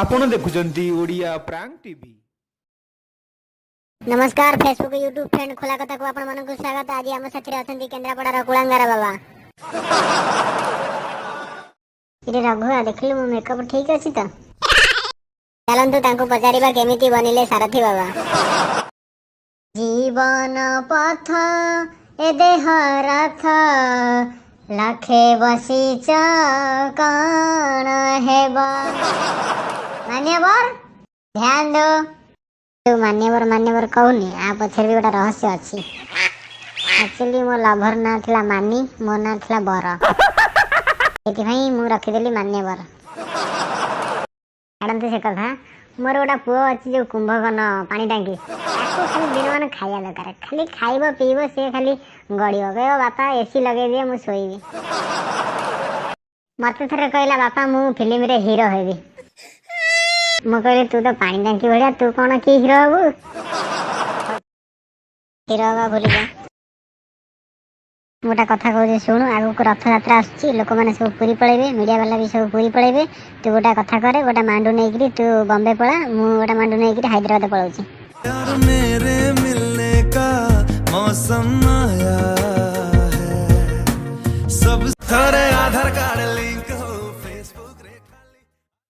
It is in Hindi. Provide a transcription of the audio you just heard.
आपण देखुचंती ओडिया प्रांक टीवी। नमस्कार फेसबुक यूट्यूब फ्रेंड खोला कथा को आपण मन को स्वागत। आज हम साथी अछंती केंद्रापड़ा कुलांगारा बाबा। इरे रघुआ देखिलु मो मेकअप ठीक अछि त? चलंतु तांको पचारिबा केमिति बनिले सारथी बाबा। जीवन पथ ए देह रथ लाखे बसिच काण हेबा। मान्यवर ध्यान दो। तो मान्यवर कहूनी आ पछे भी गोटा रहस्य अच्छी। एक्चुअली मो लभर ना थिला मानी, मो ना थिला बर, एति भाई मु रखिदेली मान्यवर। आडंते से कथा मोर गोटा पुओ अच्छी जो कुंभकर्ण पानी टांकी ताको खाली दिन मान खाइया दरकार, खाली खाइबो पीबो से खाली गड़ियो गयो बापा एसी लगे दिए मु सोईबी। मते थरे कहला बापा मु फिल्म रे हीरो हेबी। मु कहले तू तो पानी टांकी भड़िया तू कौन की हीरो हबू? हीरो हवा भूली जा। गोटा कथा कहूँ शुणु, आगु को रथ यात्रा आसुची, लोक मैंने सब पूरी पलैबे, मीडिया वाला भी सब पूरी पलैबे। तू गोटा कथा करे, गोटा मांडू नहीं तू बॉम्बे पड़ा, मु गोटा मांडू नहीं हैदराबाद पलाऊची। यार मेरे मिलने का मौसम